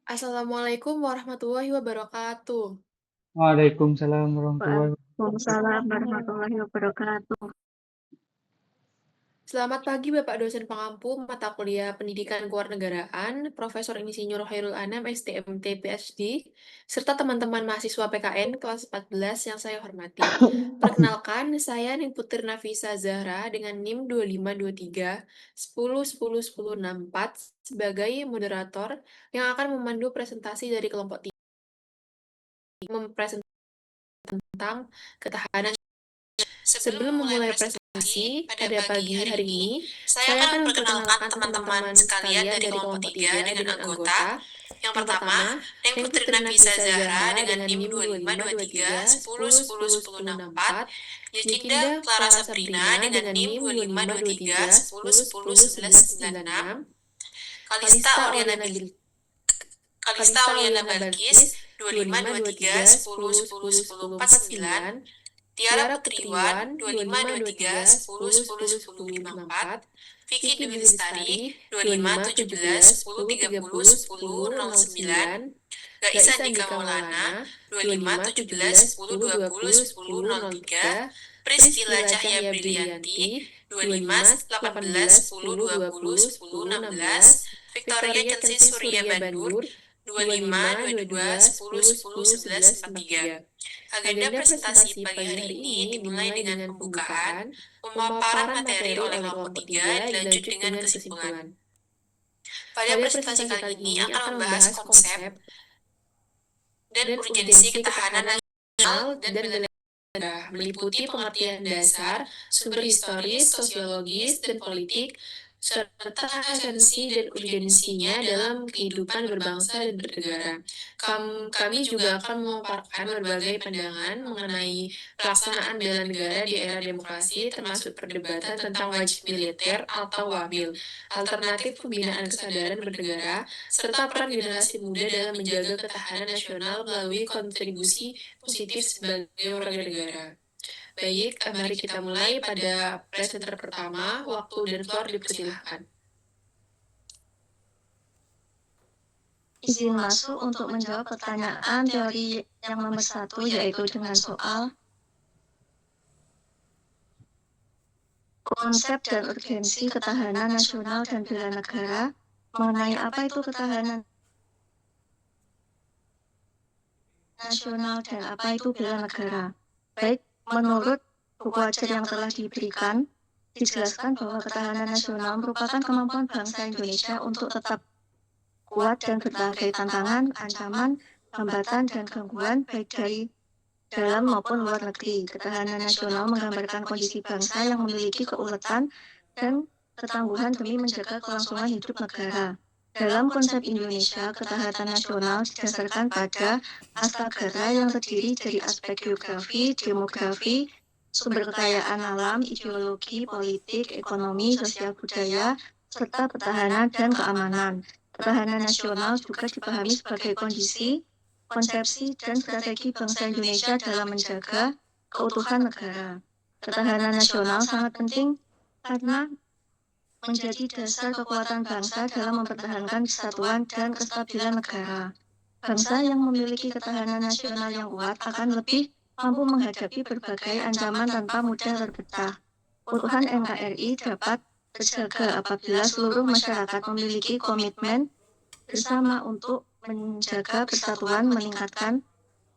Assalamualaikum warahmatullahi wabarakatuh. Waalaikumsalam warahmatullahi Waalaikumsalam warahmatullahi wabarakatuh. Selamat pagi Bapak dosen pengampu mata kuliah Pendidikan Kewarganegaraan, Profesor Insinyur Hairul Anam, STMT, PhD, serta teman-teman mahasiswa PKN kelas 14 yang saya hormati. Perkenalkan, saya Ningputir Nafisa Zahra dengan NIM 2523 10 10 10 64 sebagai moderator yang akan memandu presentasi dari kelompok 3 mempresentasikan tentang ketahanan. Sebelum memulai presentasi pada pagi hari ini, saya akan memperkenalkan teman-teman sekalian dari kelompok 3 dengan anggota. Yang pertama, Neng Putri Nafisa Zahra dengan NIM 2523 10 10 10 64, Yekinda Clara Sabrina dengan NIM 2523 10 10 11 96, Kalista Auliana Balkis 2523 10 10 10 49, Tiara Putriwan 2523 10 10 10 54, Vicky Dwi Lestari 2517 10 30 10 09, Gaisa Andika Maulana 2517 10 20 10 03, Priscila Cahya Brilianti 25 18 10 20 10 16, Victoria Chelsea Surya Bandur 25 22 10 10 11 43. Agenda presentasi pagi hari ini dimulai dengan pembukaan, pemaparan materi oleh kelompok 3, dilanjut dengan kesimpulan. Pada presentasi kali ini akan membahas konsep dan urgensi ketahanan nasional dan bela negara, meliputi pengertian dasar, sumber historis, sosiologis, dan politik, serta esensi dan urgensinya dalam kehidupan berbangsa dan bernegara. Kami juga akan memaparkan berbagai pandangan mengenai pelaksanaan bela negara di era demokrasi, termasuk perdebatan tentang wajib militer atau wabil, alternatif pembinaan kesadaran bernegara, serta peran generasi muda dalam menjaga ketahanan nasional melalui kontribusi positif sebagai warga negara. Baik, mari kita mulai pada presenter pertama. Waktu dan floor dipersilahkan. Izin masuk untuk menjawab pertanyaan teori yang nomor 1, yaitu dengan soal konsep dan urgensi ketahanan nasional dan bela negara. Mengenai apa itu ketahanan nasional dan apa itu bela negara. Baik, menurut buku ajar yang telah diberikan, dijelaskan bahwa ketahanan nasional merupakan kemampuan bangsa Indonesia untuk tetap kuat dan berbagai tantangan, ancaman, hambatan, dan gangguan baik dari dalam maupun luar negeri. Ketahanan nasional menggambarkan kondisi bangsa yang memiliki keuletan dan ketangguhan demi menjaga kelangsungan hidup negara. Dalam konsep Indonesia, ketahanan nasional didasarkan pada astagara yang terdiri dari aspek geografi, demografi, sumber kekayaan alam, ideologi, politik, ekonomi, sosial budaya, serta pertahanan dan keamanan. Ketahanan nasional juga dipahami sebagai kondisi, konsepsi, dan strategi bangsa Indonesia dalam menjaga keutuhan negara. Ketahanan nasional sangat penting karena menjadi dasar kekuatan bangsa dalam mempertahankan kesatuan dan kestabilan negara. Bangsa yang memiliki ketahanan nasional yang kuat akan lebih mampu menghadapi berbagai ancaman tanpa mudah terpecah. Keutuhan NKRI dapat terjaga apabila seluruh masyarakat memiliki komitmen bersama untuk menjaga persatuan, meningkatkan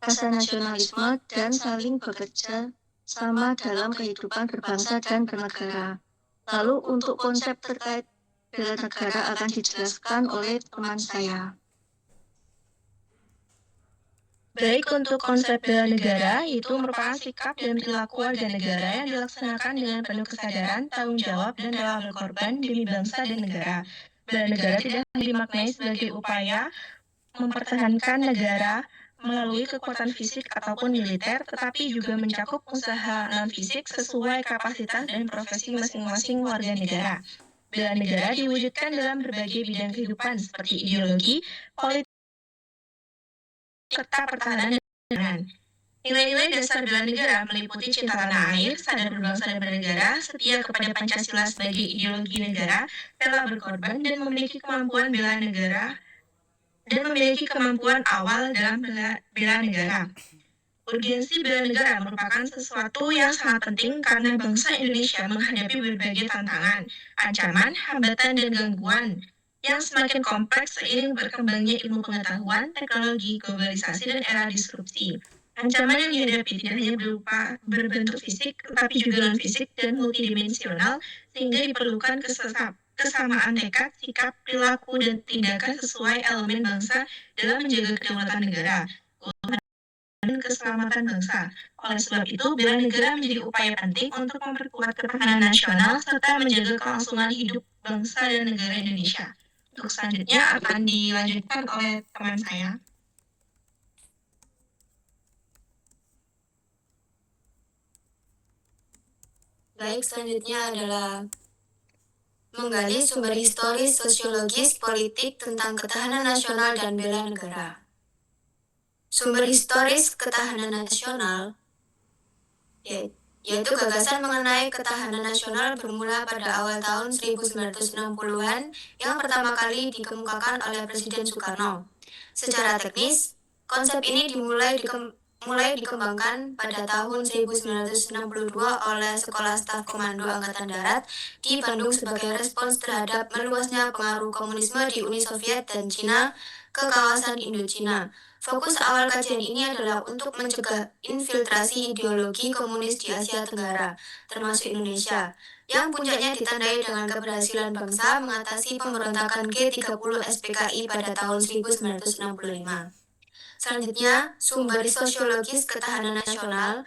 rasa nasionalisme, dan saling bekerja sama dalam kehidupan berbangsa dan bernegara. Lalu untuk konsep terkait bela negara akan dijelaskan oleh teman saya. Baik, untuk konsep bela negara itu merupakan sikap dan perilaku warga negara yang dilaksanakan dengan penuh kesadaran, tanggung jawab, dan rela berkorban demi bangsa dan negara. Bela negara tidak hanya dimaknai sebagai upaya mempertahankan negara melalui kekuatan fisik ataupun militer, tetapi juga mencakup usaha non-fisik sesuai kapasitas dan profesi masing-masing warga negara. Bela negara diwujudkan dalam berbagai bidang kehidupan seperti ideologi, politik, serta pertahanan dan pertahanan. Nilai-nilai dasar bela negara meliputi cinta tanah air, sadar berbangsa dan bernegara, setia kepada Pancasila sebagai ideologi negara, rela berkorban, dan memiliki kemampuan bela negara dan memiliki kemampuan awal dalam bela negara. Urgensi bela negara merupakan sesuatu yang sangat penting karena bangsa Indonesia menghadapi berbagai tantangan, ancaman, hambatan, dan gangguan yang semakin kompleks seiring berkembangnya ilmu pengetahuan, teknologi, globalisasi, dan era disrupsi. Ancaman yang dihadapi tidak hanya berupa berbentuk fisik, tetapi juga non-fisik dan multidimensional, sehingga diperlukan kesamaan tekad, sikap, perilaku, dan tindakan sesuai elemen bangsa dalam menjaga kedaulatan negara dan keselamatan bangsa. Oleh sebab itu, bela negara menjadi upaya penting untuk memperkuat ketahanan nasional serta menjaga kelangsungan hidup bangsa dan negara Indonesia. Untuk selanjutnya akan dilanjutkan oleh teman saya. Baik, selanjutnya adalah menggali sumber historis, sosiologis, politik tentang ketahanan nasional dan bela negara. Sumber historis ketahanan nasional yaitu gagasan mengenai ketahanan nasional bermula pada awal tahun 1960-an yang pertama kali dikemukakan oleh Presiden Soekarno. Secara teknis, konsep ini mulai dikembangkan pada tahun 1962 oleh Sekolah Staf Komando Angkatan Darat di Bandung sebagai respons terhadap meluasnya pengaruh komunisme di Uni Soviet dan Cina ke kawasan Indochina. Fokus awal kajian ini adalah untuk mencegah infiltrasi ideologi komunis di Asia Tenggara, termasuk Indonesia, yang puncaknya ditandai dengan keberhasilan bangsa mengatasi pemberontakan G30 SPKI pada tahun 1965. Selanjutnya, sumber sosiologis ketahanan nasional.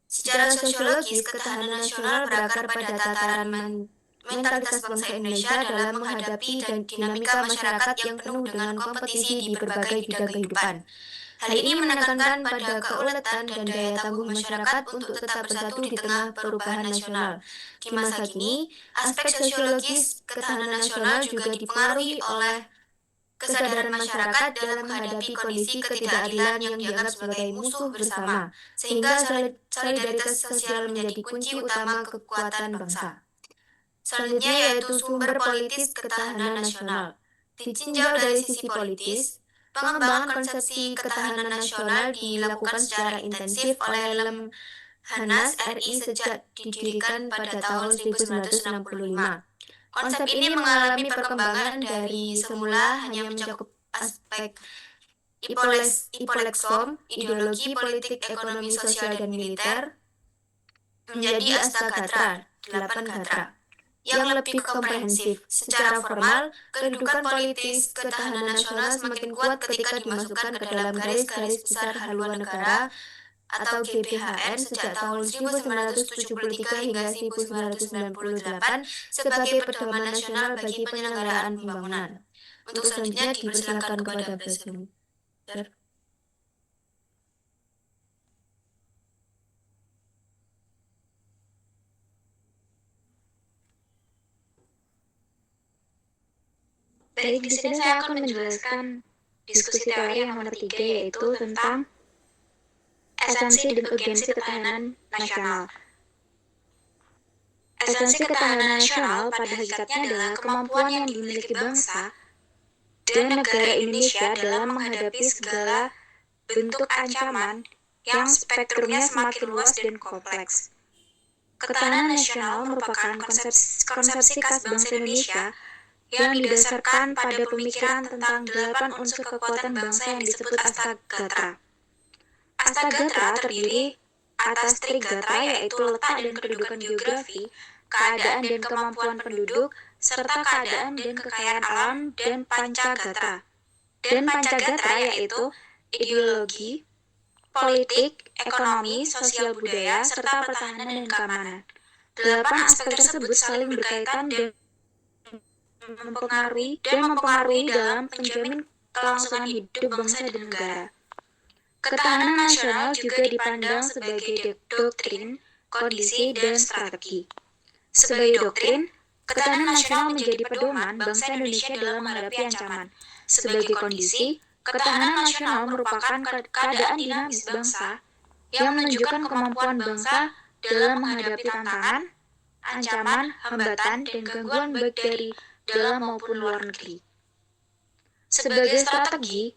Secara sosiologis, ketahanan nasional berakar pada tataran mentalitas bangsa Indonesia dalam menghadapi dan dinamika masyarakat yang penuh dengan kompetisi di berbagai bidang kehidupan. Hal ini menekankan pada keuletan dan daya tangguh masyarakat untuk tetap bersatu di tengah perubahan nasional. Di masa kini, aspek sosiologis ketahanan nasional juga dipengaruhi oleh kesadaran masyarakat dalam menghadapi kondisi ketidakadilan yang dianggap sebagai musuh bersama, sehingga solidaritas sosial menjadi kunci utama kekuatan bangsa. Selanjutnya yaitu sumber politis ketahanan nasional. Ditinjau dari sisi politis, pengembangan konsepsi ketahanan nasional dilakukan secara intensif oleh Lemhanas RI sejak didirikan pada tahun 1965. Konsep ini mengalami perkembangan dari semula hanya mencakup aspek Ipolexkom, ideologi politik, ekonomi, sosial, dan militer, menjadi Astagatra, 8 Gatra, yang lebih komprehensif. Secara formal, kedudukan politis ketahanan nasional semakin kuat ketika dimasukkan ke dalam garis-garis besar haluan negara atau GBHN sejak tahun 1973 hingga 1998 sebagai pedoman nasional bagi penyelenggaraan pembangunan. Untuk selanjutnya dipersilakan kepada Basmi. Baik, di sini saya akan menjelaskan diskusi teori yang nomor 3, yaitu tentang esensi dan urgensi ketahanan nasional. Esensi ketahanan nasional pada hakikatnya adalah kemampuan yang dimiliki bangsa dan negara Indonesia dalam menghadapi segala bentuk ancaman yang spektrumnya semakin luas dan kompleks. Ketahanan nasional merupakan konsepsi khas bangsa Indonesia yang didasarkan pada pemikiran tentang 8 unsur kekuatan bangsa yang disebut Astagatra. Astagatra terdiri atas Trigatra, yaitu letak dan kedudukan geografi, keadaan dan kemampuan penduduk, serta keadaan dan kekayaan alam, dan Pancagatra. Dan Pancagatra yaitu ideologi, politik, ekonomi, sosial budaya, serta pertahanan dan keamanan. 8 aspek tersebut saling berkaitan dan mempengaruhi dalam penjamin kelangsungan hidup bangsa dan negara. Ketahanan nasional juga dipandang sebagai doktrin, kondisi, dan strategi. Sebagai doktrin, ketahanan nasional menjadi pedoman bangsa Indonesia dalam menghadapi ancaman. Sebagai kondisi, ketahanan nasional merupakan keadaan dinamis bangsa yang menunjukkan kemampuan bangsa dalam menghadapi tantangan, ancaman, hambatan, dan gangguan baik dari dalam maupun luar negeri. Sebagai strategi,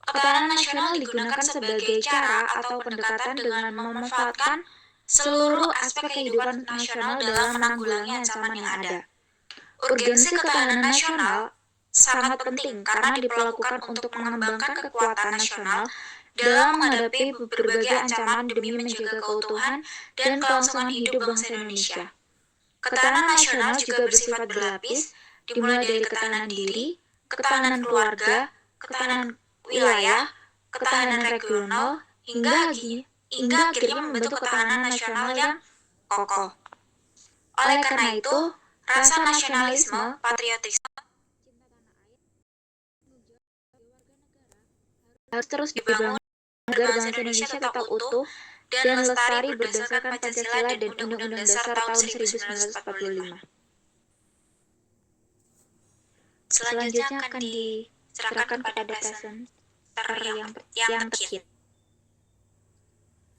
ketahanan nasional digunakan sebagai cara atau pendekatan dengan memanfaatkan seluruh aspek kehidupan nasional dalam menanggulangi ancaman yang ada. Urgensi ketahanan nasional sangat penting karena diperlakukan untuk mengembangkan kekuatan nasional dalam menghadapi berbagai ancaman demi menjaga keutuhan dan kelangsungan hidup bangsa Indonesia. Ketahanan nasional juga bersifat berlapis, dimulai dari ketahanan diri, ketahanan keluarga, ketahanan wilayah, ketahanan regional, hingga akhirnya membentuk ketahanan nasional yang kokoh. Oleh karena itu, rasa nasionalisme, patriotisme harus terus dibangun agar bangsa Indonesia tetap utuh dan lestari berdasarkan Pancasila dan Undang-Undang Dasar tahun 1945. Selanjutnya akan diserahkan kepada presenter yang terkini.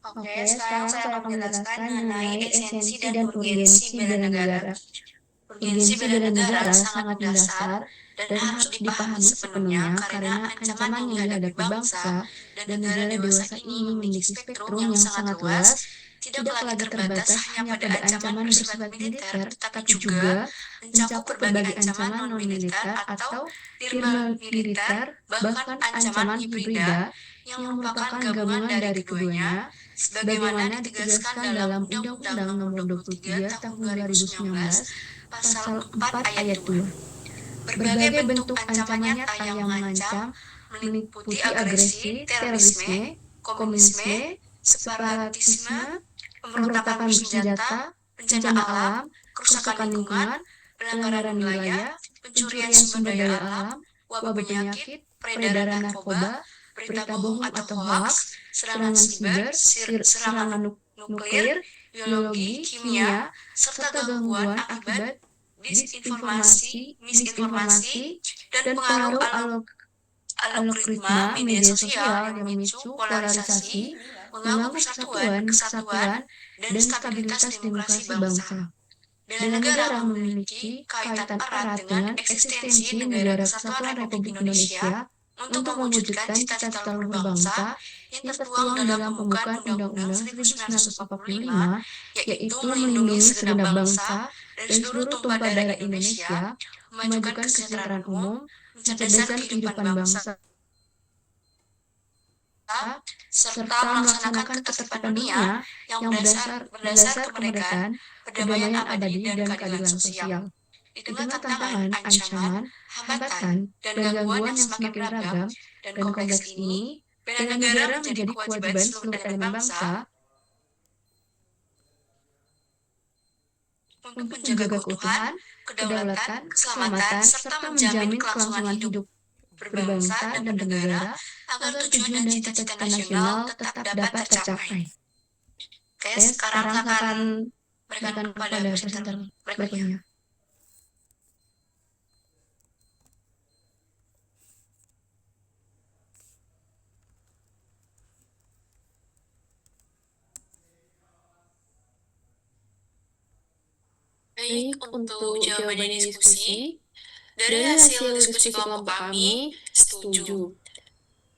Oke, sekarang saya akan menjelaskan mengenai esensi dan urgensi bela negara. Urgensi bela negara sangat mendasar dan harus dipahami sepenuhnya karena ancaman yang dihadapi bangsa dan negara dewasa ini memiliki spektrum yang sangat luas, tidak lagi terbatas hanya pada ancaman bersifat militer, tetapi juga mencakup berbagai ancaman non-militer atau militer, bahkan ancaman hibrida yang merupakan gabungan dari keduanya, sebagaimana ditegaskan dalam Undang-Undang Nomor 23 Tahun 2019, Pasal 4 Ayat 2. Berbagai bentuk ancaman nyata yang mengancam meliputi agresi, terorisme, komunisme, separatisme, pemberontakan bersenjata, bencana alam, kerusakan lingkungan, pelanggaran wilayah, pencurian sumber daya alam, wabah penyakit, peredaran narkoba, berita bohong atau hoaks, serangan siber, serangan nuklir, biologi, kimia, serta gangguan akibat disinformasi, misinformasi, dan pengaruh algoritma media sosial yang memicu polarisasi, mengganggu kesatuan, dan stabilitas demokrasi bangsa. Bela negara memiliki kaitan erat dengan eksistensi Negara Kesatuan Republik Indonesia untuk mewujudkan cita-cita luhur bangsa yang tertuang dalam pembukaan Undang-Undang 1945, yaitu melindungi segenap bangsa dan seluruh tumpah darah Indonesia, memajukan kesejahteraan umum, mencerdaskan kehidupan bangsa, serta melaksanakan ketertiban dunia yang berdasar kemerdekaan, perdamaian abadi, dan keadilan sosial. Di tengah tantangan, ancaman, hambatan, dan gangguan yang semakin beragam dan kompleks ini, bela negara menjadi kewajiban seluruh elemen bangsa untuk menjaga keutuhan, kedaulatan, keselamatan, serta menjamin kelangsungan hidup berbangsa dan bernegara agar tujuan dan cita-cita nasional tetap dapat tercapai. Oke, sekarang saya akan berikan kepada presenter berikutnya. Baik, untuk jawabannya diskusi, dari hasil diskusi kelompok kami setuju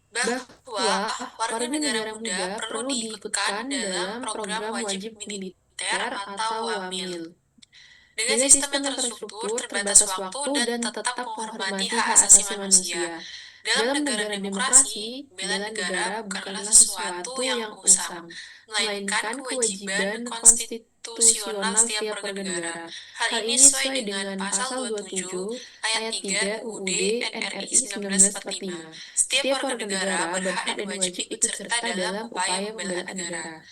bahwa warga negara muda perlu diikutkan dalam program wajib militer atau WAMIL. Dengan sistem yang terstruktur, terbatas waktu, dan tetap menghormati hak asasi manusia. Dalam negara demokrasi, bela negara bukanlah sesuatu yang usang, melainkan kewajiban konstitusional setiap warga negara. Hal ini sesuai dengan Pasal 27 Ayat 3 UUD NRI 1945. Setiap warga negara berhak dan wajib ikut serta dalam upaya pembelaan negara.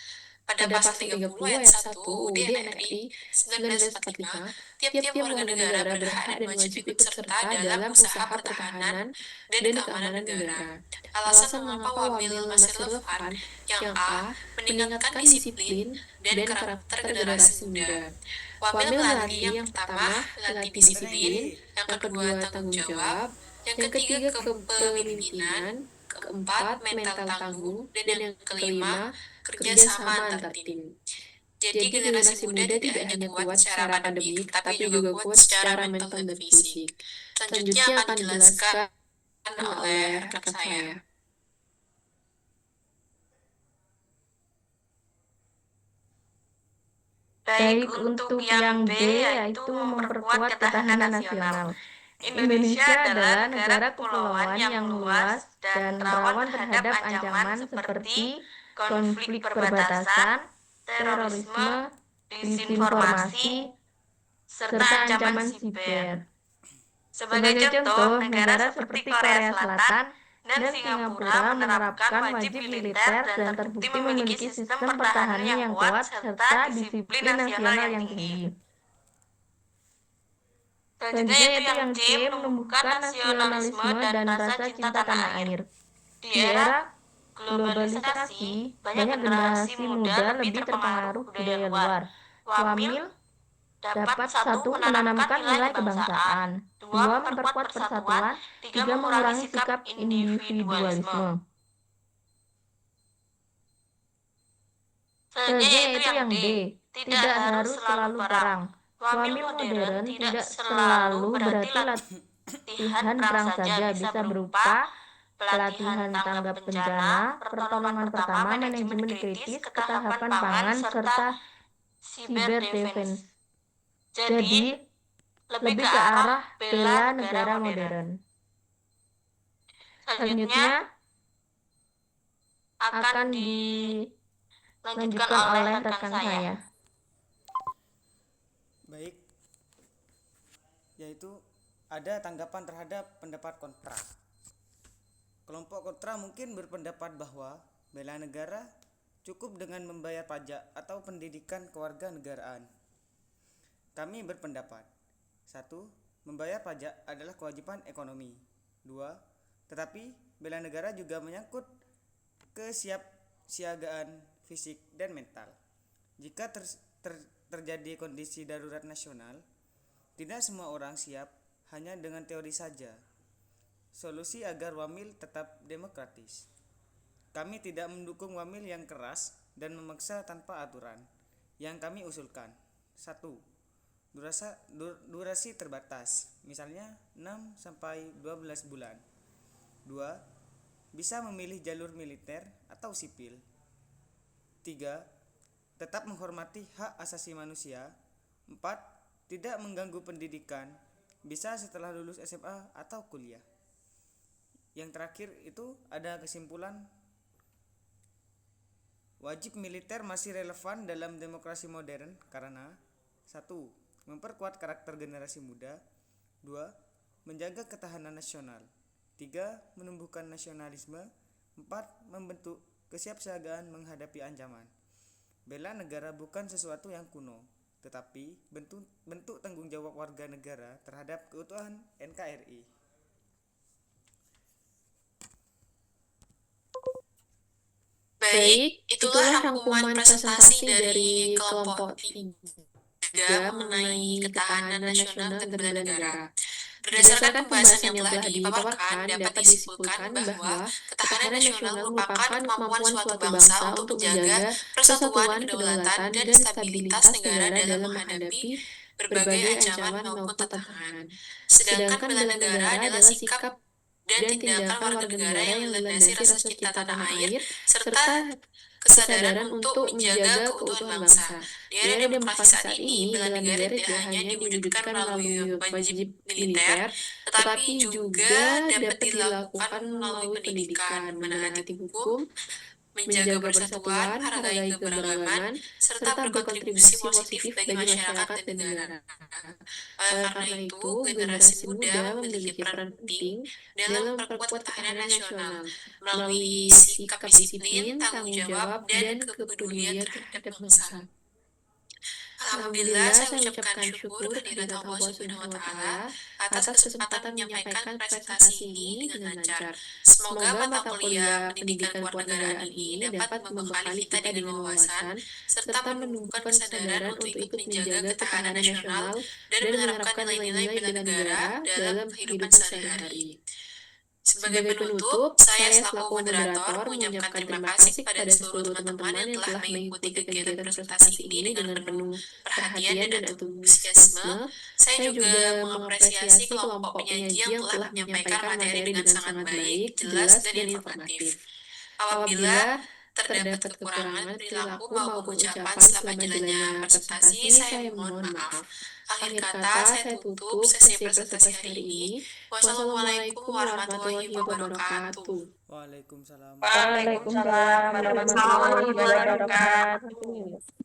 Pada Pasal 30 Ayat 1 UUD NRI 1945, tiap-tiap warga negara berhak dan wajib ikut serta dalam usaha pertahanan dan keamanan negara. Alasan mengapa WAMIL masih relevan, yang A. meningkatkan disiplin dan karakter generasi muda. WAMIL melatih yang pertama, melatih disiplin, yang kedua tanggung jawab, yang ketiga kepemimpinan, keempat mental tangguh, dan yang kelima kerjasama antar tim. Jadi generasi muda tidak hanya kuat secara akademik, tapi juga kuat secara mental dan fisik. Selanjutnya akan dijelaskan oleh rekan saya. Baik, untuk yang B yaitu memperkuat ketahanan nasional. Indonesia adalah negara kepulauan yang luas dan rawan terhadap ancaman seperti konflik perbatasan, terorisme, disinformasi, serta ancaman siber. Sebagai contoh, negara seperti Korea Selatan dan Singapura menerapkan wajib militer dan terbukti memiliki sistem pertahanan yang kuat serta disiplin nasional yang tinggi. Selanjutnya yaitu yang C, menumbuhkan nasionalisme dan rasa cinta tanah air. Di era globalisasi, banyak generasi muda lebih terpengaruh budaya luar. Wamil dapat satu, menanamkan nilai kebangsaan, dua, memperkuat persatuan, tiga, mengurangi sikap individualisme. Selanjutnya yaitu yang D, tidak harus selalu perang. Wamil modern tidak selalu berarti latihan perang saja, bisa berupa pelatihan tanggap bencana, pertolongan pertama, manajemen kritis, ketahanan pangan, serta cyber defense. Jadi, lebih ke arah bela negara modern. Selanjutnya akan dilanjutkan oleh rekan saya. Baik, yaitu ada tanggapan terhadap pendapat kontra. Kelompok kontra mungkin berpendapat bahwa bela negara cukup dengan membayar pajak atau pendidikan kewarganegaraan. Kami berpendapat, 1. Membayar pajak adalah kewajiban ekonomi. 2. Tetapi bela negara juga menyangkut kesiapsiagaan fisik dan mental. Jika terjadi kondisi darurat nasional, tidak semua orang siap hanya dengan teori saja. Solusi agar Wamil tetap demokratis. Kami tidak mendukung Wamil yang keras dan memaksa tanpa aturan. Yang kami usulkan, 1. Durasi terbatas, misalnya 6-12 bulan. 2. Bisa memilih jalur militer atau sipil. 3. Tetap menghormati hak asasi manusia. 4. Tidak mengganggu pendidikan, bisa setelah lulus SMA atau kuliah. Yang terakhir itu ada kesimpulan, wajib militer masih relevan dalam demokrasi modern karena 1. Memperkuat karakter generasi muda. 2. Menjaga ketahanan nasional. 3. Menumbuhkan nasionalisme. 4. Membentuk kesiapsiagaan menghadapi ancaman. Bela negara bukan sesuatu yang kuno, tetapi bentuk tanggung jawab warga negara terhadap keutuhan NKRI. Baik, itulah rangkuman presentasi dari kelompok 3 mengenai ketahanan nasional dan bela negara. Berdasarkan pembahasan yang telah dipaparkan, dapat disimpulkan bahwa ketahanan nasional merupakan kemampuan suatu bangsa untuk menjaga persatuan, kedaulatan, dan stabilitas negara dalam menghadapi berbagai ancaman maupun tantangan. Sedangkan bela negara adalah sikap dan tindakan warga negara yang melandasi rasa cinta tanah air serta kesadaran untuk menjaga keutuhan bangsa. Di era demokrasi saat ini, bela negara tidak hanya diwujudkan melalui wajib militer, tetapi juga dapat dilakukan melalui pendidikan, menaati hukum, menjaga persatuan, hargai keberagaman, serta berkontribusi positif bagi masyarakat dan negara. Oleh karena itu, generasi muda memiliki peran penting dalam memperkuat ketahanan nasional melalui sikap disiplin, tanggung jawab, dan kepedulian terhadap bangsa. Alhamdulillah, saya ucapkan syukur kehadirat Allah Subhanahu wa Ta'ala atas kesempatan menyampaikan presentasi ini dengan lancar. Semoga mata kuliah pendidikan kewarganegaraan ini dapat membekali kita dengan wawasan serta menumbuhkan kesadaran untuk ikut menjaga ketahanan nasional dan menerapkan nilai-nilai bela negara dalam kehidupan sehari-hari. Sebagai penutup, saya selaku moderator mengucapkan terima kasih kepada seluruh teman-teman yang telah mengikuti kegiatan presentasi ini dengan penuh perhatian dan antusiasme. Saya juga mengapresiasi kelompok penyaji yang telah menyampaikan materi dengan sangat baik, jelas, dan informatif. Apabila terdapat kekurangan perilaku maupun ucapan selama jalannya presentasi, saya mohon maaf. Akhir kata, saya tutup sesi presentasi hari ini. Wassalamualaikum warahmatullahi wabarakatuh. Waalaikumsalam. Waalaikumsalam warahmatullahi wabarakatuh.